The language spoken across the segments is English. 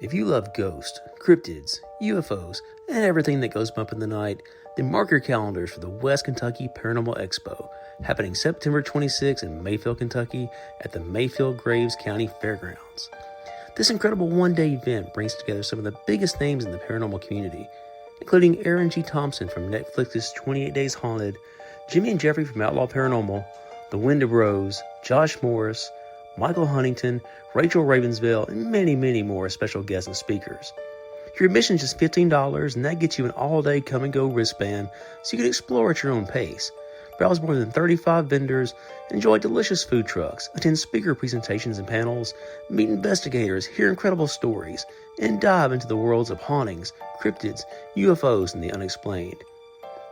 If you love ghosts, cryptids, UFOs, and everything that goes bump in the night, then mark your calendars for the West Kentucky Paranormal Expo, happening September 26 in Mayfield, Kentucky at the Mayfield Graves County Fairgrounds. This incredible one-day event brings together some of the biggest names in the paranormal community, including Aaron G. Thompson from Netflix's 28 Days Haunted, Jimmy and Jeffrey from Outlaw Paranormal, The Wind of Rose, Josh Morris, Michael Huntington, Rachel Ravensville, and many, many more special guests and speakers. Your admission is just $15, and that gets you an all-day come-and-go wristband so you can explore at your own pace. Browse more than 35 vendors, enjoy delicious food trucks, attend speaker presentations and panels, meet investigators, hear incredible stories, and dive into the worlds of hauntings, cryptids, UFOs, and the unexplained.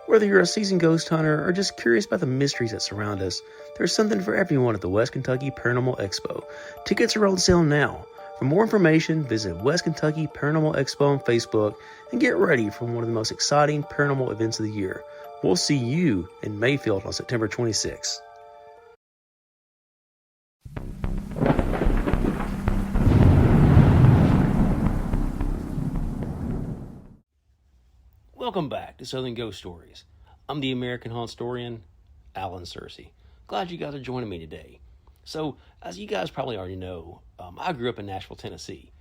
Whether you're a seasoned ghost hunter or just curious about the mysteries that surround us, there's something for everyone at the West Kentucky Paranormal Expo. Tickets are on sale now. For more information, visit West Kentucky Paranormal Expo on Facebook and get ready for one of the most exciting paranormal events of the year. We'll see you in Mayfield on September 26th. Welcome back to Southern Ghost Stories. I'm the American Haunt Historian, Alan Searcy. Glad you guys are joining me today. So, as you guys probably already know, I grew up in Nashville, Tennessee.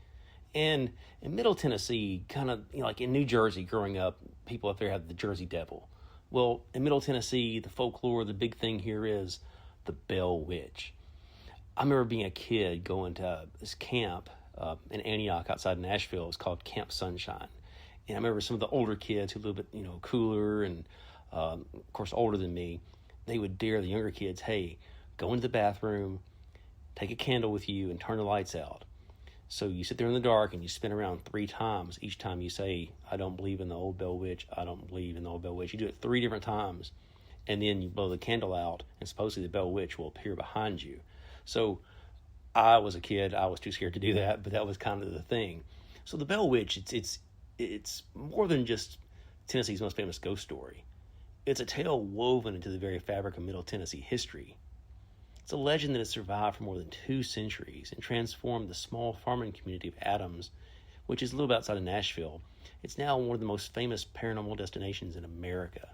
And in Middle Tennessee, kind of like in New Jersey growing up, people up there have the Jersey Devil. Well, in Middle Tennessee, the folklore, the big thing here is the Bell Witch. I remember being a kid going to this camp in Antioch outside Nashville. It was called Camp Sunshine. And I remember some of the older kids who were a little bit, cooler and, of course, older than me, they would dare the younger kids, hey, go into the bathroom, take a candle with you, and turn the lights out. So you sit there in the dark and you spin around 3 times. Each time you say, I don't believe in the old Bell Witch, I don't believe in the old Bell Witch. You do it 3 different times, and then you blow the candle out, and supposedly the Bell Witch will appear behind you. So I was a kid. I was too scared to do that, but that was kind of the thing. So the Bell Witch, it's more than just Tennessee's most famous ghost story. It's a tale woven into the very fabric of Middle Tennessee history. It's a legend that has survived for more than 2 centuries and transformed the small farming community of Adams, which is a little bit outside of Nashville. It's now one of the most famous paranormal destinations in America.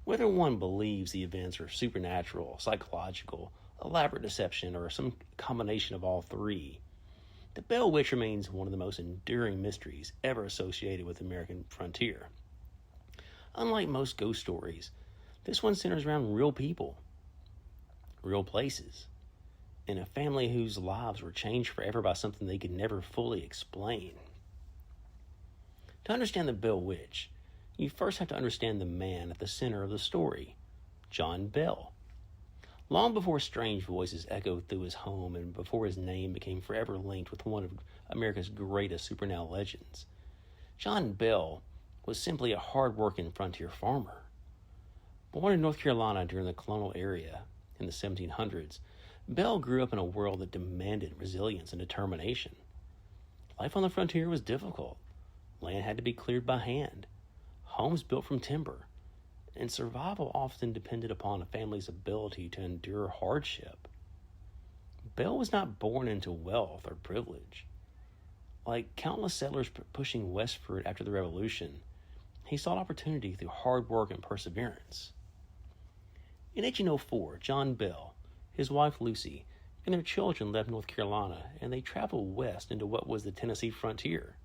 Whether one believes the events are supernatural, psychological, elaborate deception, or some combination of all 3, the Bell Witch remains one of the most enduring mysteries ever associated with the American frontier. Unlike most ghost stories, this one centers around real people, real places, and a family whose lives were changed forever by something they could never fully explain. To understand the Bell Witch, you first have to understand the man at the center of the story, John Bell. Long before strange voices echoed through his home and before his name became forever linked with one of America's greatest supernatural legends, John Bell was simply a hard-working frontier farmer. Born in North Carolina during the colonial era in the 1700s, Bell grew up in a world that demanded resilience and determination. Life on the frontier was difficult. Land had to be cleared by hand, homes built from timber, and survival often depended upon a family's ability to endure hardship. Bell was not born into wealth or privilege. Like countless settlers pushing westward after the Revolution, he sought opportunity through hard work and perseverance. In 1804, John Bell, his wife Lucy, and their children left North Carolina, and they traveled west into what was the Tennessee frontier.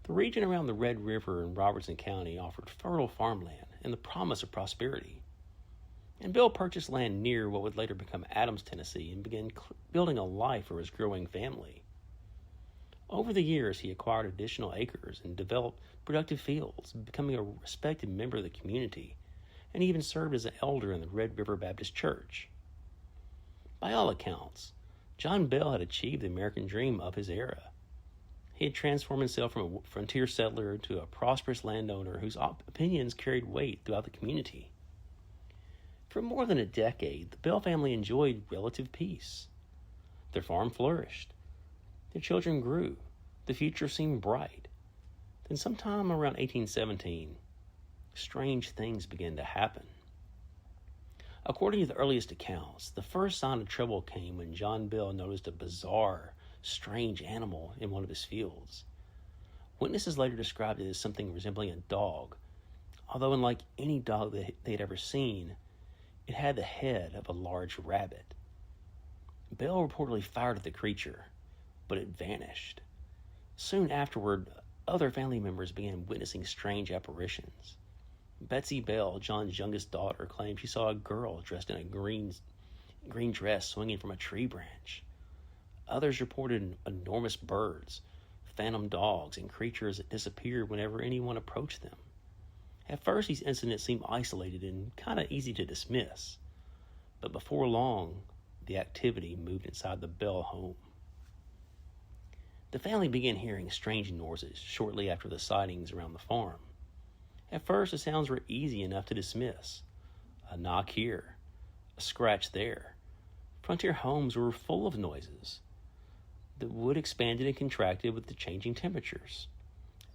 The region around the Red River in Robertson County offered fertile farmland and the promise of prosperity. And Bell purchased land near what would later become Adams, Tennessee, and began building a life for his growing family. Over the years, he acquired additional acres and developed productive fields, becoming a respected member of the community, and he even served as an elder in the Red River Baptist Church. By all accounts, John Bell had achieved the American dream of his era. He had transformed himself from a frontier settler to a prosperous landowner whose opinions carried weight throughout the community. For more than a decade, the Bell family enjoyed relative peace. Their farm flourished. Their children grew. The future seemed bright. Then sometime around 1817, strange things began to happen. According to the earliest accounts, the first sign of trouble came when John Bell noticed a bizarre strange animal in one of his fields. Witnesses later described it as something resembling a dog, although unlike any dog that they'd ever seen, it had the head of a large rabbit. Bell reportedly fired at the creature, but it vanished. Soon afterward, other family members began witnessing strange apparitions. Betsy Bell, John's youngest daughter, claimed she saw a girl dressed in a green dress swinging from a tree branch. Others reported enormous birds, phantom dogs, and creatures that disappeared whenever anyone approached them. At first, these incidents seemed isolated and kind of easy to dismiss, but before long, the activity moved inside the Bell home. The family began hearing strange noises shortly after the sightings around the farm. At first, the sounds were easy enough to dismiss. A knock here, a scratch there. Frontier homes were full of noises. The wood expanded and contracted with the changing temperatures.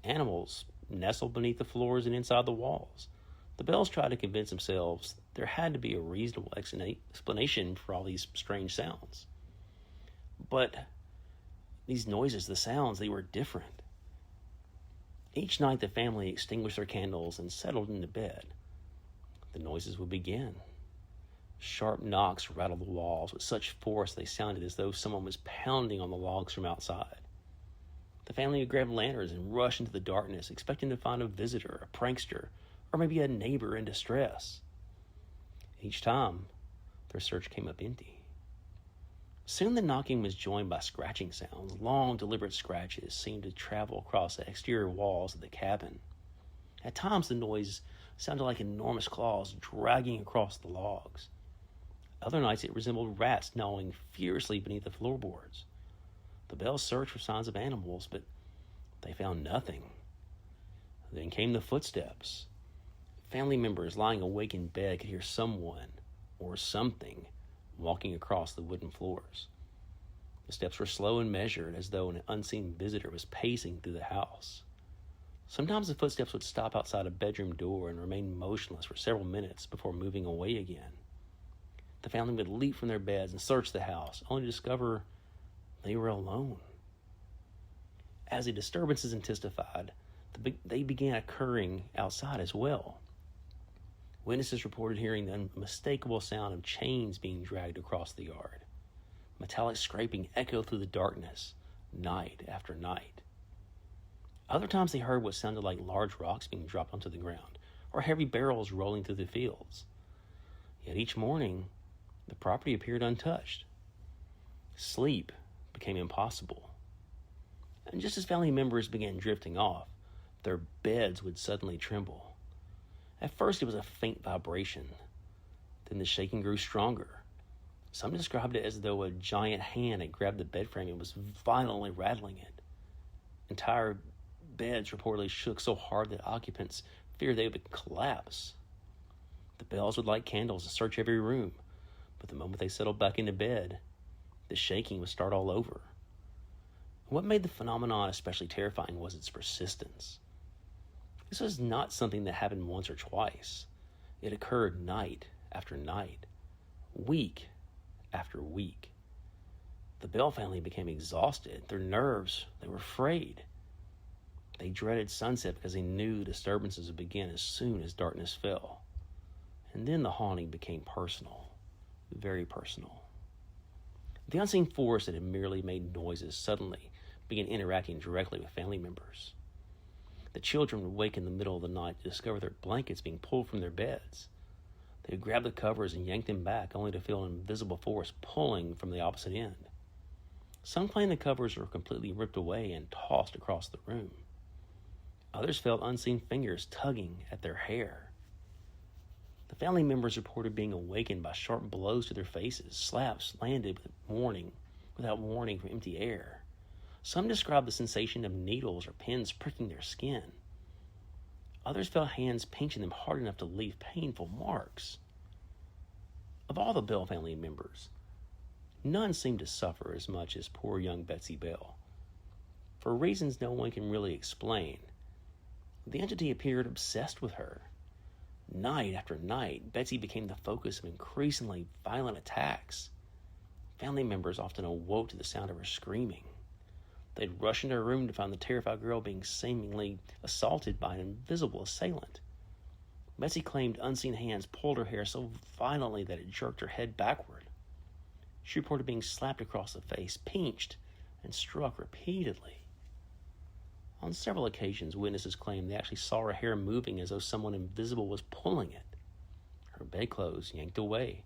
Animals nestled beneath the floors and inside the walls. The Bells tried to convince themselves there had to be a reasonable explanation for all these strange sounds. But these noises, the sounds, they were different. Each night the family extinguished their candles and settled into bed. The noises would begin. Sharp knocks rattled the walls with such force they sounded as though someone was pounding on the logs from outside. The family would grab lanterns and rush into the darkness, expecting to find a visitor, a prankster, or maybe a neighbor in distress. Each time, their search came up empty. Soon the knocking was joined by scratching sounds. Long, deliberate scratches seemed to travel across the exterior walls of the cabin. At times, the noise sounded like enormous claws dragging across the logs. Other nights, it resembled rats gnawing furiously beneath the floorboards. The Bells searched for signs of animals, but they found nothing. Then came the footsteps. Family members lying awake in bed could hear someone or something walking across the wooden floors. The steps were slow and measured, as though an unseen visitor was pacing through the house. Sometimes the footsteps would stop outside a bedroom door and remain motionless for several minutes before moving away again. The family would leap from their beds and search the house, only to discover they were alone. As the disturbances intensified, they began occurring outside as well. Witnesses reported hearing the unmistakable sound of chains being dragged across the yard. Metallic scraping echoed through the darkness, night after night. Other times they heard what sounded like large rocks being dropped onto the ground, or heavy barrels rolling through the fields. Yet each morning, the property appeared untouched. Sleep became impossible. And just as family members began drifting off, their beds would suddenly tremble. At first, it was a faint vibration. Then the shaking grew stronger. Some described it as though a giant hand had grabbed the bed frame and was violently rattling it. Entire beds reportedly shook so hard that occupants feared they would collapse. The Bells would light candles and search every room, but the moment they settled back into bed, the shaking would start all over. What made the phenomenon especially terrifying was its persistence. This was not something that happened once or twice. It occurred night after night, week after week. The Bell family became exhausted. Their nerves, they were afraid. They dreaded sunset because they knew disturbances would begin as soon as darkness fell. And then the haunting became personal, very personal. The unseen force that had merely made noises suddenly began interacting directly with family members. The children would wake in the middle of the night to discover their blankets being pulled from their beds. They would grab the covers and yank them back, only to feel an invisible force pulling from the opposite end. Some claimed the covers were completely ripped away and tossed across the room. Others felt unseen fingers tugging at their hair. The family members reported being awakened by sharp blows to their faces. Slaps landed without warning from empty air. Some described the sensation of needles or pins pricking their skin. Others felt hands pinching them hard enough to leave painful marks. Of all the Bell family members, none seemed to suffer as much as poor young Betsy Bell. For reasons no one can really explain, the entity appeared obsessed with her. Night after night, Betsy became the focus of increasingly violent attacks. Family members often awoke to the sound of her screaming. They'd rush into her room to find the terrified girl being seemingly assaulted by an invisible assailant. Betsy claimed unseen hands pulled her hair so violently that it jerked her head backward. She reported being slapped across the face, pinched, and struck repeatedly. On several occasions, witnesses claimed they actually saw her hair moving as though someone invisible was pulling it. Her bedclothes yanked away.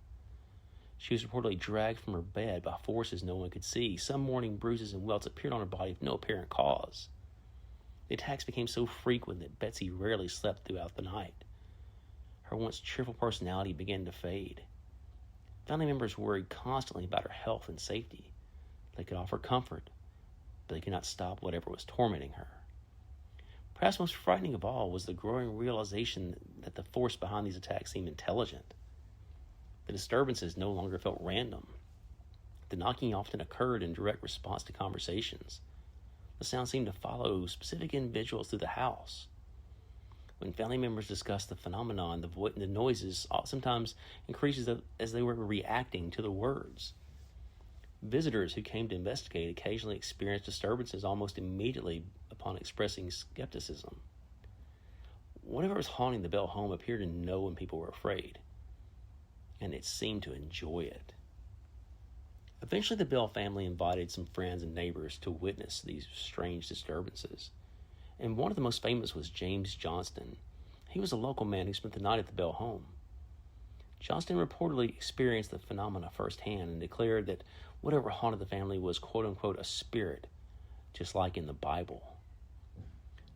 She was reportedly dragged from her bed by forces no one could see. Some morning bruises and welts appeared on her body with no apparent cause. The attacks became so frequent that Betsy rarely slept throughout the night. Her once cheerful personality began to fade. Family members worried constantly about her health and safety. They could offer comfort, but they could not stop whatever was tormenting her. Perhaps most frightening of all was the growing realization that the force behind these attacks seemed intelligent. The disturbances no longer felt random. The knocking often occurred in direct response to conversations. The sound seemed to follow specific individuals through the house. When family members discussed the phenomenon, the noises sometimes increased as they were reacting to the words. Visitors who came to investigate occasionally experienced disturbances almost immediately upon expressing skepticism. Whatever was haunting the Bell home appeared to know when people were afraid, and it seemed to enjoy it. Eventually, the Bell family invited some friends and neighbors to witness these strange disturbances, and one of the most famous was James Johnston. He was a local man who spent the night at the Bell home. Johnston reportedly experienced the phenomena firsthand and declared that whatever haunted the family was quote-unquote a spirit, just like in the Bible.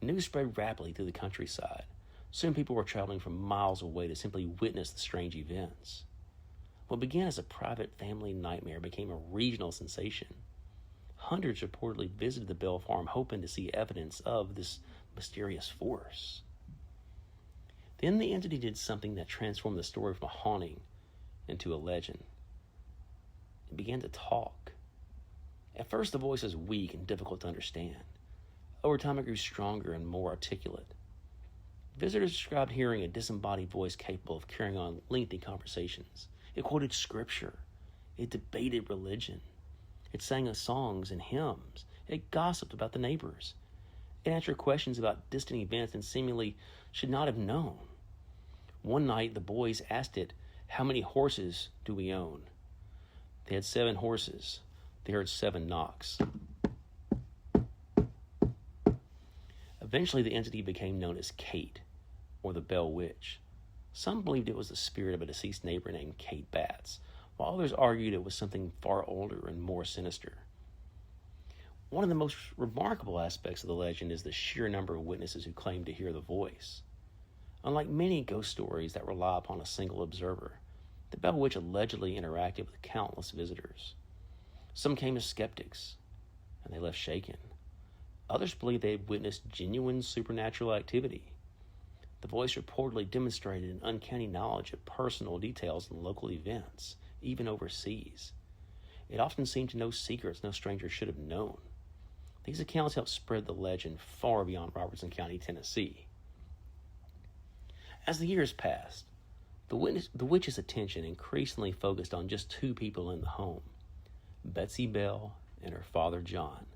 News spread rapidly through the countryside. Soon people were traveling from miles away to simply witness the strange events. What began as a private family nightmare became a regional sensation. Hundreds reportedly visited the Bell farm hoping to see evidence of this mysterious force. Then the entity did something that transformed the story from a haunting into a legend. It began to talk. At first, the voice was weak and difficult to understand. Over time, it grew stronger and more articulate. Visitors described hearing a disembodied voice capable of carrying on lengthy conversations. It quoted scripture. It debated religion. It sang songs and hymns. It gossiped about the neighbors. It answered questions about distant events and seemingly should not have known. One night, the boys asked it, "How many horses do we own?" They had 7 horses. They heard 7 knocks. Eventually, the entity became known as Kate, or the Bell Witch. Some believed it was the spirit of a deceased neighbor named Kate Batts, while others argued it was something far older and more sinister. One of the most remarkable aspects of the legend is the sheer number of witnesses who claimed to hear the voice. Unlike many ghost stories that rely upon a single observer, the Bell Witch allegedly interacted with countless visitors. Some came as skeptics, and they left shaken. Others believed they had witnessed genuine supernatural activity. The voice reportedly demonstrated an uncanny knowledge of personal details and local events, even overseas. It often seemed to know secrets no stranger should have known. These accounts helped spread the legend far beyond Robertson County, Tennessee. As the years passed, the witch's attention increasingly focused on just 2 people in the home, Betsy Bell and her father John.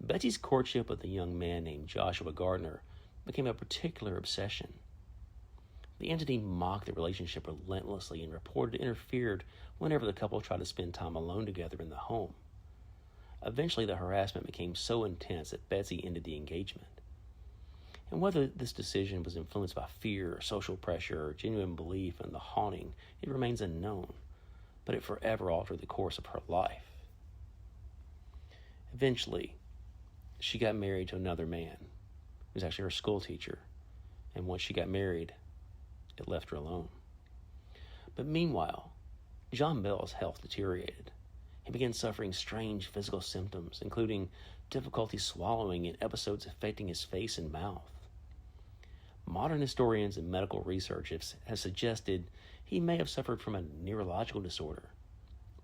Betsy's courtship with a young man named Joshua Gardner became a particular obsession. The entity mocked the relationship relentlessly and reported it interfered whenever the couple tried to spend time alone together in the home. Eventually, the harassment became so intense that Betsy ended the engagement. And whether this decision was influenced by fear or social pressure or genuine belief in the haunting, it remains unknown, but it forever altered the course of her life. Eventually, she got married to another man, who was actually her school teacher, and once she got married, it left her alone. But meanwhile, John Bell's health deteriorated. He began suffering strange physical symptoms, including difficulty swallowing and episodes affecting his face and mouth. Modern historians and medical research have suggested he may have suffered from a neurological disorder,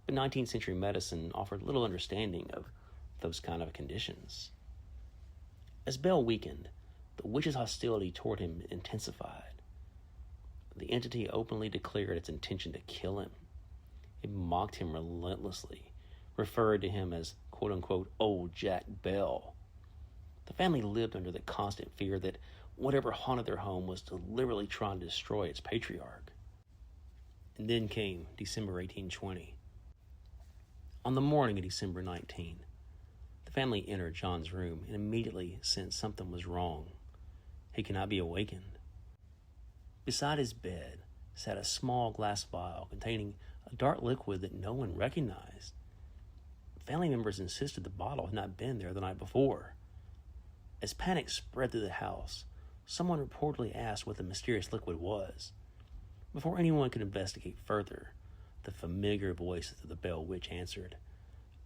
but 19th century medicine offered little understanding of those kind of conditions. As Bell weakened, the witch's hostility toward him intensified. The entity openly declared its intention to kill him. It mocked him relentlessly, referred to him as, quote-unquote old Jack Bell. The family lived under the constant fear that whatever haunted their home was deliberately trying to destroy its patriarch. And then came December 1820. On the morning of December 19, the family entered John's room and immediately sensed something was wrong. He could not be awakened. Beside his bed sat a small glass vial containing a dark liquid that no one recognized. Family members insisted the bottle had not been there the night before. As panic spread through the house, someone reportedly asked what the mysterious liquid was. Before anyone could investigate further, the familiar voice of the Bell Witch answered,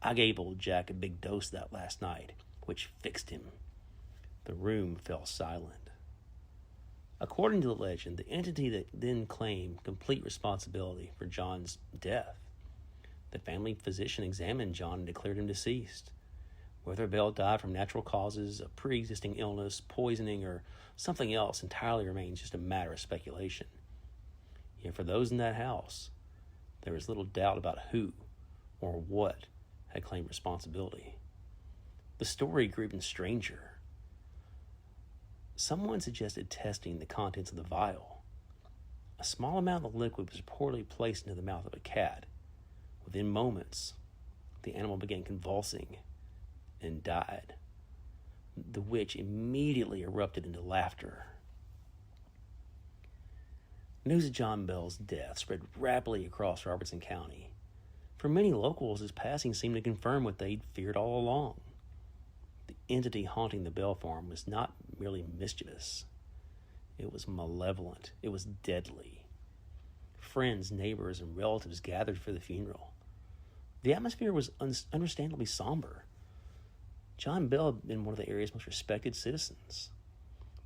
"I gave old Jack a big dose of that last night, which fixed him." The room fell silent. According to the legend, the entity that then claimed complete responsibility for John's death. The family physician examined John and declared him deceased. Whether Bell died from natural causes, a pre-existing illness, poisoning, or something else entirely remains just a matter of speculation. Yet for those in that house, there was little doubt about who or what had claimed responsibility. The story grew even stranger. Someone suggested testing the contents of the vial. A small amount of the liquid was reportedly placed into the mouth of a cat. Within moments, the animal began convulsing and died. The witch immediately erupted into laughter. News of John Bell's death spread rapidly across Robertson County. For many locals, his passing seemed to confirm what they'd feared all along. The entity haunting the Bell farm was not merely mischievous. It was malevolent. It was deadly. Friends, neighbors, and relatives gathered for the funeral. The atmosphere was understandably somber. John Bell had been one of the area's most respected citizens.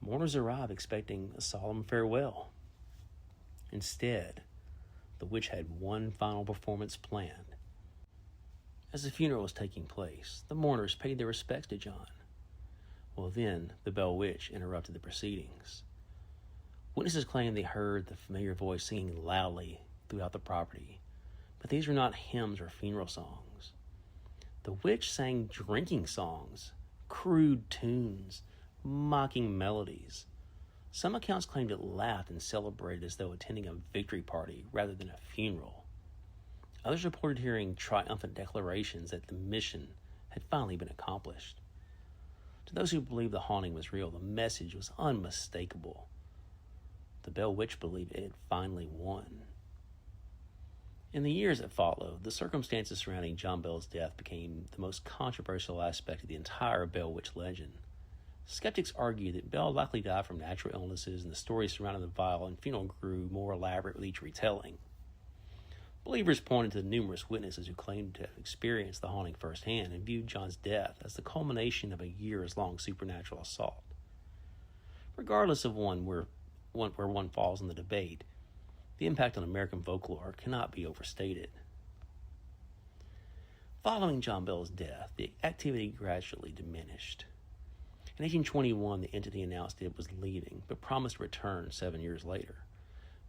Mourners arrived expecting a solemn farewell. Instead, the witch had one final performance planned. As the funeral was taking place, the mourners paid their respects to John. Well, then, the Bell Witch interrupted the proceedings. Witnesses claimed they heard the familiar voice singing loudly throughout the property, but these were not hymns or funeral songs. The witch sang drinking songs, crude tunes, mocking melodies. Some accounts claimed it laughed and celebrated as though attending a victory party rather than a funeral. Others reported hearing triumphant declarations that the mission had finally been accomplished. To those who believed the haunting was real, the message was unmistakable. The Bell Witch believed it had finally won. In the years that followed, the circumstances surrounding John Bell's death became the most controversial aspect of the entire Bell Witch legend. Skeptics argue that Bell likely died from natural illnesses, and the stories surrounding the vial and funeral grew more elaborate with each retelling. Believers pointed to the numerous witnesses who claimed to have experienced the haunting firsthand and viewed John's death as the culmination of a years-long supernatural assault. Regardless of where one falls in the debate, the impact on American folklore cannot be overstated. Following John Bell's death, the activity gradually diminished. In 1821, the entity announced it was leaving, but promised to return 7 years later.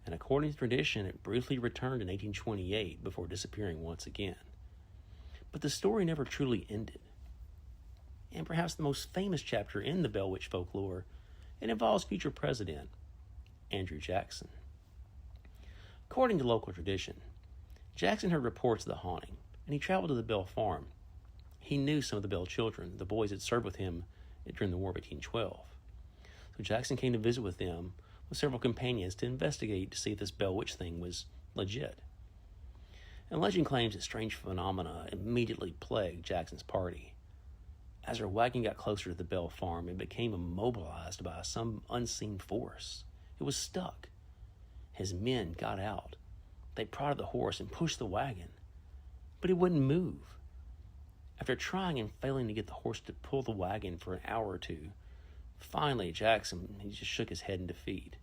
And according to tradition, it briefly returned in 1828 before disappearing once again. But the story never truly ended. And perhaps the most famous chapter in the Bell Witch folklore, it involves future president Andrew Jackson. According to local tradition, Jackson heard reports of the haunting, and he traveled to the Bell farm. He knew some of the Bell children, the boys that served with him during the War of 1812. So Jackson came to visit with them with several companions to investigate to see if this Bell Witch thing was legit. And legend claims that strange phenomena immediately plagued Jackson's party. As their wagon got closer to the Bell farm, it became immobilized by some unseen force. It was stuck. His men got out. They prodded the horse and pushed the wagon, but it wouldn't move. After trying and failing to get the horse to pull the wagon for an hour or two, finally Jackson just shook his head in defeat.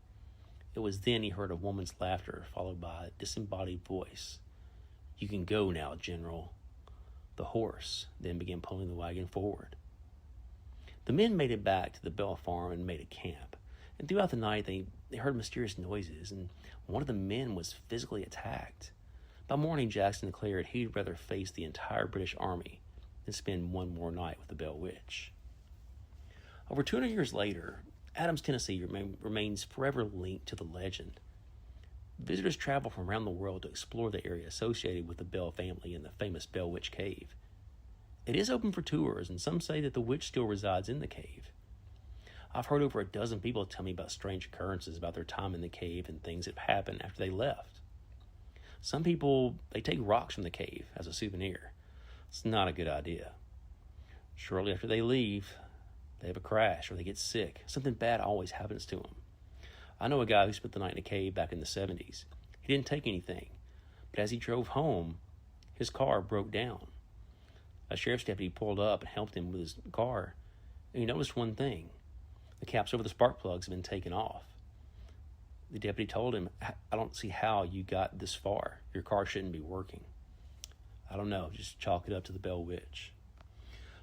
It was then he heard a woman's laughter followed by a disembodied voice. "You can go now, General." The horse then began pulling the wagon forward. The men made it back to the Bell farm and made a camp. And throughout the night, they heard mysterious noises, and one of the men was physically attacked. By morning, Jackson declared he'd rather face the entire British army than spend one more night with the Bell Witch. Over 200 years later, Adams, Tennessee remains forever linked to the legend. Visitors travel from around the world to explore the area associated with the Bell family and the famous Bell Witch Cave. It is open for tours, and some say that the witch still resides in the cave. I've heard over a dozen people tell me about strange occurrences about their time in the cave and things that happened after they left. Some people, they take rocks from the cave as a souvenir. It's not a good idea. Shortly after they leave, they have a crash or they get sick. Something bad always happens to them. I know a guy who spent the night in a cave back in the 70s. He didn't take anything, but as he drove home, his car broke down. A sheriff's deputy pulled up and helped him with his car, and he noticed one thing. The caps over the spark plugs had been taken off. The deputy told him, "I don't see how you got this far. Your car shouldn't be working." I don't know, just chalk it up to the Bell Witch.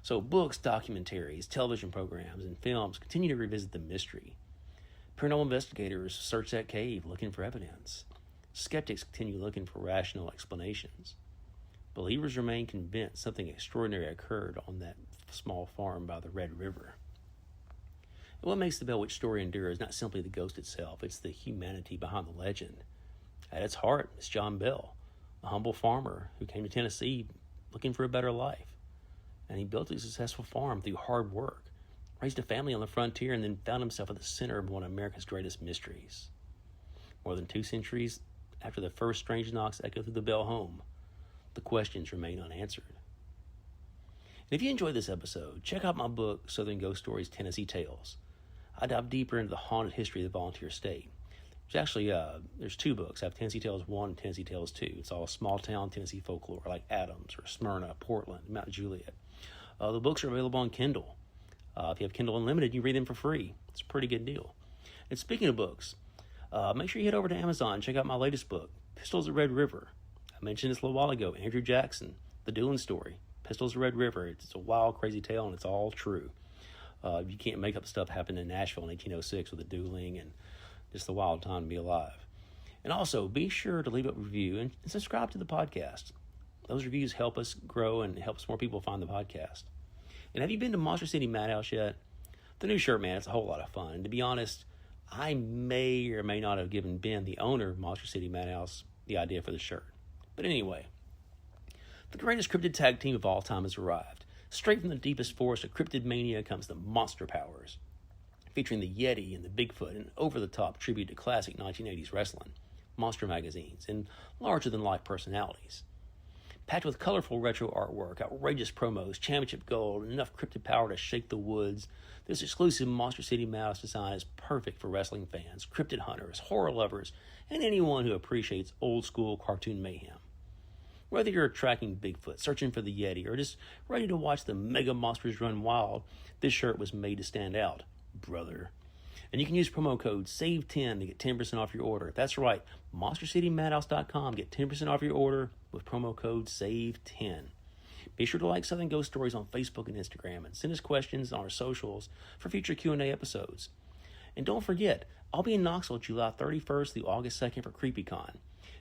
So books, documentaries, television programs, and films continue to revisit the mystery. Paranormal investigators search that cave looking for evidence. Skeptics continue looking for rational explanations. Believers remain convinced something extraordinary occurred on that small farm by the Red River. And what makes the Bell Witch story endure is not simply the ghost itself, it's the humanity behind the legend. At its heart is John Bell, a humble farmer who came to Tennessee looking for a better life. And he built a successful farm through hard work, raised a family on the frontier, and then found himself at the center of one of America's greatest mysteries. More than 2 centuries after the first strange knocks echo through the Bell home, the questions remain unanswered. And if you enjoyed this episode, check out my book, Southern Ghost Stories, Tennessee Tales. I dive deeper into the haunted history of the volunteer state. There's 2 books. I have Tennessee Tales 1 and Tennessee Tales 2. It's all small-town Tennessee folklore like Adams or Smyrna, Portland, Mount Juliet. The books are available on Kindle. If you have Kindle Unlimited, you read them for free. It's a pretty good deal. And speaking of books, make sure you head over to Amazon and check out my latest book, Pistols of Red River. I mentioned this a little while ago, Andrew Jackson, The Dueling Story, Pistols of Red River. It's a wild, crazy tale, and it's all true. You can't make up stuff happened in Nashville in 1806 with the dueling and just the wild time to be alive. And also, be sure to leave a review and subscribe to the podcast. Those reviews help us grow and helps more people find the podcast. And have you been to Monster City Madhouse yet? The new shirt, man, it's a whole lot of fun. And to be honest, I may or may not have given Ben, the owner of Monster City Madhouse, the idea for the shirt. But anyway, the greatest cryptid tag team of all time has arrived. Straight from the deepest forest of cryptid mania comes the Monster Powers, featuring the Yeti and the Bigfoot, and over-the-top tribute to classic 1980s wrestling, monster magazines, and larger-than-life personalities. Packed with colorful retro artwork, outrageous promos, championship gold, and enough cryptid power to shake the woods, this exclusive Monster City Mouse design is perfect for wrestling fans, cryptid hunters, horror lovers, and anyone who appreciates old-school cartoon mayhem. Whether you're tracking Bigfoot, searching for the Yeti, or just ready to watch the mega monsters run wild, this shirt was made to stand out, brother. And you can use promo code SAVE10 to get 10% off your order. That's right, MonsterCityMadhouse.com. Get 10% off your order with promo code SAVE10. Be sure to like Southern Ghost Stories on Facebook and Instagram, and send us questions on our socials for future Q&A episodes. And don't forget, I'll be in Knoxville July 31st through August 2nd for CreepyCon.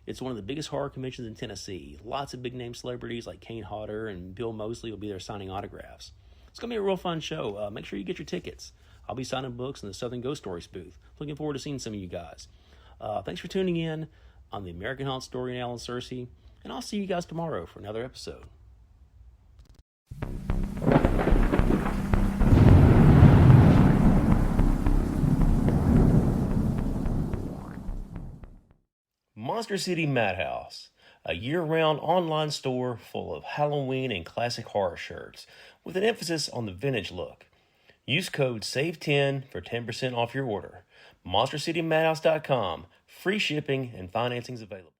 It's one of the biggest horror conventions in Tennessee. Lots of big-name celebrities like Kane Hodder and Bill Moseley will be there signing autographs. It's going to be a real fun show. Make sure you get your tickets. I'll be signing books in the Southern Ghost Stories booth. Looking forward to seeing some of you guys. Thanks for tuning in. I'm the American Haunt Historian, Alan Searcy, and I'll see you guys tomorrow for another episode. Monster City Madhouse, a year-round online store full of Halloween and classic horror shirts with an emphasis on the vintage look. Use code SAVE10 for 10% off your order. MonsterCityMadhouse.com. Free shipping and financing's available.